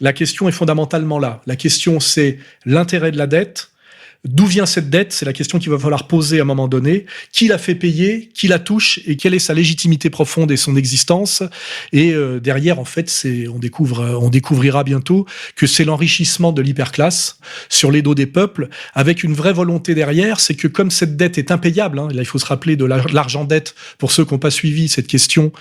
La question est fondamentalement là. La question, c'est l'intérêt de la dette. D'où vient cette dette? C'est la question qu'il va falloir poser à un moment donné. Qui la fait payer? Qui la touche? Et quelle est sa légitimité profonde et son existence? Et derrière, en fait, on découvrira bientôt que c'est l'enrichissement de l'hyperclasse sur les dos des peuples, avec une vraie volonté derrière. C'est que comme cette dette est impayable, là, il faut se rappeler de l'argent dette pour ceux qui n'ont pas suivi cette question,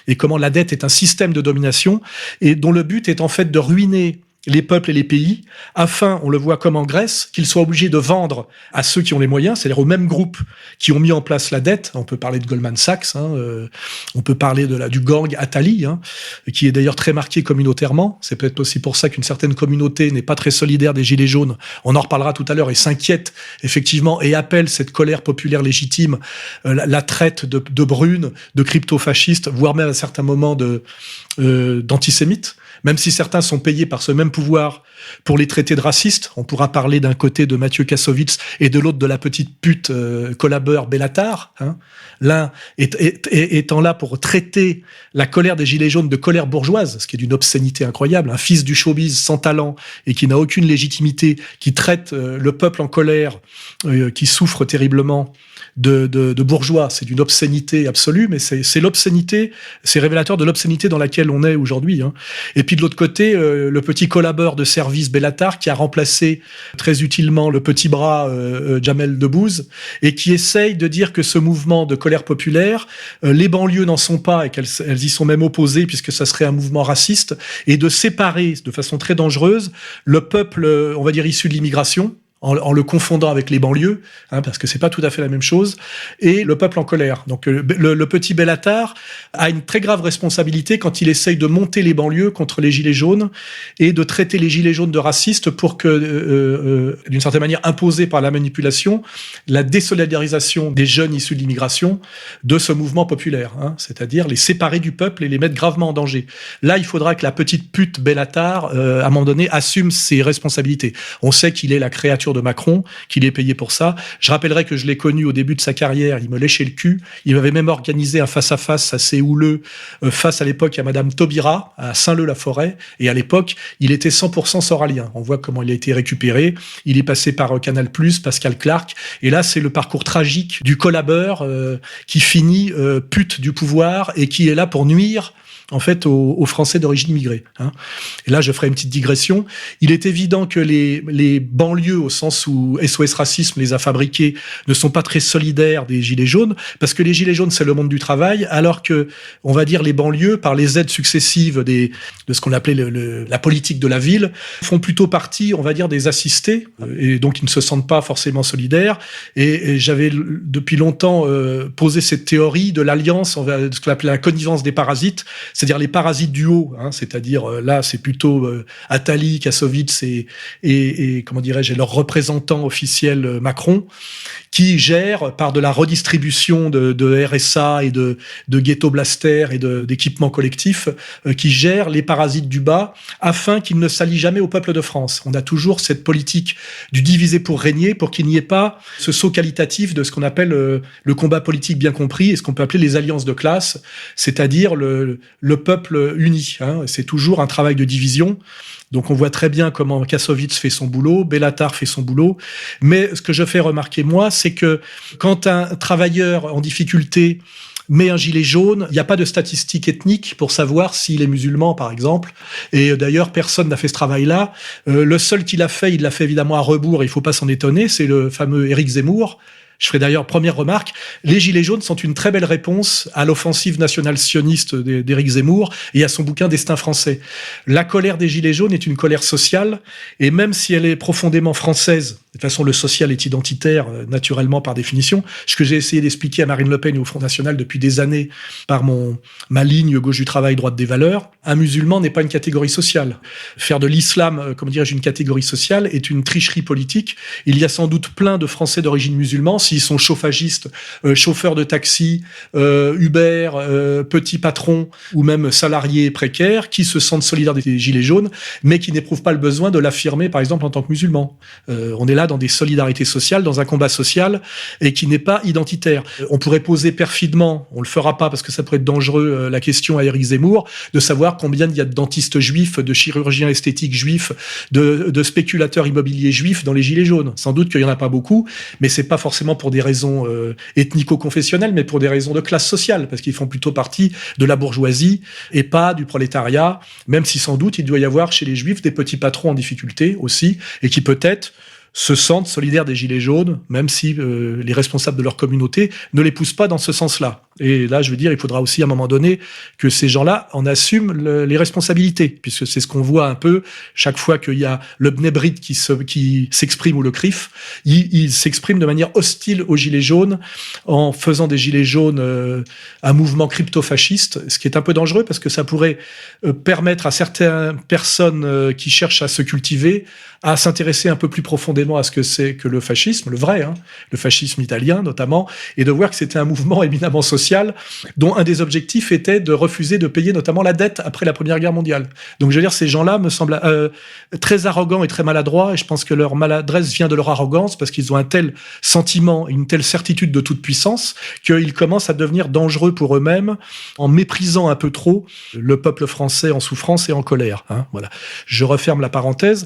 et comment la dette est un système de domination, et dont le but est en fait de ruiner les peuples et les pays, afin, on le voit comme en Grèce, qu'ils soient obligés de vendre à ceux qui ont les moyens, c'est-à-dire aux mêmes groupes qui ont mis en place la dette. On peut parler de Goldman Sachs, on peut parler du gang Attali, qui est d'ailleurs très marqué communautairement. C'est peut-être aussi pour ça qu'une certaine communauté n'est pas très solidaire des Gilets jaunes. On en reparlera tout à l'heure et s'inquiète, effectivement, et appelle cette colère populaire légitime la traite de brunes, de crypto-fascistes, voire même à certains moments d'antisémites. Même si certains sont payés par ce même pouvoir pour les traiter de racistes. On pourra parler d'un côté de Mathieu Kassovitz et de l'autre de la petite pute collabeur Bellatar. L'un étant là pour traiter la colère des Gilets jaunes de colère bourgeoise, ce qui est d'une obscénité incroyable. Un fils du showbiz sans talent et qui n'a aucune légitimité, qui traite le peuple en colère, qui souffre terriblement de bourgeois. C'est d'une obscénité absolue, mais c'est l'obscénité, c'est révélateur de l'obscénité dans laquelle on est aujourd'hui. Et puis de l'autre côté, le petit collabeur de service Bellatar qui a remplacé très utilement le petit bras Jamel Debbouze et qui essaye de dire que ce mouvement de colère populaire, les banlieues n'en sont pas et qu'elles y sont même opposées puisque ça serait un mouvement raciste, et de séparer de façon très dangereuse le peuple, on va dire, issu de l'immigration, en le confondant avec les banlieues, parce que c'est pas tout à fait la même chose, et le peuple en colère. Donc le petit Bellatar a une très grave responsabilité quand il essaye de monter les banlieues contre les gilets jaunes et de traiter les gilets jaunes de racistes pour que, d'une certaine manière, imposer par la manipulation la désolidarisation des jeunes issus de l'immigration de ce mouvement populaire, c'est-à-dire les séparer du peuple et les mettre gravement en danger. Là, il faudra que la petite pute Bellatar, à un moment donné, assume ses responsabilités. On sait qu'il est la créature de Macron, qu'il est payé pour ça. Je rappellerai que je l'ai connu au début de sa carrière, il me léchait le cul. Il m'avait même organisé un face-à-face assez houleux face à l'époque à Madame Taubira, à Saint-Leu-la-Forêt, et à l'époque, il était 100% soralien. On voit comment il a été récupéré. Il est passé par Canal+, Pascal Clark, et là, c'est le parcours tragique du collabeur qui finit pute du pouvoir et qui est là pour nuire en fait, aux Français d'origine immigrée. Et là, je ferai une petite digression. Il est évident que les banlieues, au sens où SOS Racisme les a fabriquées, ne sont pas très solidaires des Gilets jaunes, parce que les Gilets jaunes, c'est le monde du travail, alors que, on va dire, les banlieues, par les aides successives de ce qu'on appelait la politique de la ville, font plutôt partie, on va dire, des assistés, et donc ils ne se sentent pas forcément solidaires. Et j'avais, depuis longtemps, posé cette théorie de l'alliance, ce qu'on appelait la connivence des parasites, c'est-à-dire les parasites du haut, c'est-à-dire là c'est plutôt Attali, Kassovitz et comment dirais-je, leur représentant officiel Macron, qui gèrent par de la redistribution de RSA et de ghetto blaster et d'équipements collectifs, qui gèrent les parasites du bas afin qu'ils ne s'allient jamais au peuple de France. On a toujours cette politique du diviser pour régner, pour qu'il n'y ait pas ce saut qualitatif de ce qu'on appelle le combat politique bien compris et ce qu'on peut appeler les alliances de classe, c'est-à-dire le peuple uni. C'est toujours un travail de division. Donc on voit très bien comment Kassovitz fait son boulot, Bellatar fait son boulot. Mais ce que je fais remarquer, moi, c'est que quand un travailleur en difficulté met un gilet jaune, il n'y a pas de statistiques ethniques pour savoir s'il est musulman, par exemple. Et d'ailleurs, personne n'a fait ce travail-là. Le seul qui l'a fait, il l'a fait évidemment à rebours, il ne faut pas s'en étonner, c'est le fameux Éric Zemmour. Je ferai d'ailleurs, première remarque, les Gilets jaunes sont une très belle réponse à l'offensive nationale sioniste d'Éric Zemmour et à son bouquin Destin français. La colère des Gilets jaunes est une colère sociale, et même si elle est profondément française, de toute façon le social est identitaire naturellement par définition, ce que j'ai essayé d'expliquer à Marine Le Pen et au Front National depuis des années par ma ligne gauche du travail, droite des valeurs, un musulman n'est pas une catégorie sociale. Faire de l'islam, comment dirais-je, une catégorie sociale est une tricherie politique. Il y a sans doute plein de Français d'origine musulmane, s'ils sont chauffagistes, chauffeurs de taxi, Uber, petits patrons ou même salariés précaires, qui se sentent solidaires des Gilets jaunes, mais qui n'éprouvent pas le besoin de l'affirmer, par exemple, en tant que musulmans. On est là là dans des solidarités sociales, dans un combat social, et qui n'est pas identitaire. On pourrait poser perfidement, on le fera pas parce que ça pourrait être dangereux, la question à Éric Zemmour, de savoir combien il y a de dentistes juifs, de chirurgiens esthétiques juifs, de spéculateurs immobiliers juifs dans les Gilets jaunes. Sans doute qu'il y en a pas beaucoup, mais c'est pas forcément pour des raisons ethnico-confessionnelles, mais pour des raisons de classe sociale, parce qu'ils font plutôt partie de la bourgeoisie et pas du prolétariat, même si sans doute il doit y avoir chez les juifs des petits patrons en difficulté aussi, et qui peut-être se sentent solidaires des Gilets jaunes, même si les responsables de leur communauté ne les poussent pas dans ce sens-là. Et là, je veux dire, il faudra aussi à un moment donné que ces gens-là en assument les responsabilités, puisque c'est ce qu'on voit un peu chaque fois qu'il y a le Bnei Brit qui s'exprime ou le CRIF, il s'exprime de manière hostile aux Gilets jaunes en faisant des Gilets jaunes un mouvement crypto-fasciste, ce qui est un peu dangereux parce que ça pourrait permettre à certaines personnes qui cherchent à se cultiver à s'intéresser un peu plus profondément à ce que c'est que le fascisme, le vrai, le fascisme italien notamment, et de voir que c'était un mouvement éminemment social dont un des objectifs était de refuser de payer notamment la dette après la Première Guerre mondiale. Donc je veux dire, ces gens-là me semblent très arrogants et très maladroits, et je pense que leur maladresse vient de leur arrogance, parce qu'ils ont un tel sentiment, une telle certitude de toute puissance, qu'ils commencent à devenir dangereux pour eux-mêmes en méprisant un peu trop le peuple français en souffrance et en colère. Voilà. Je referme la parenthèse.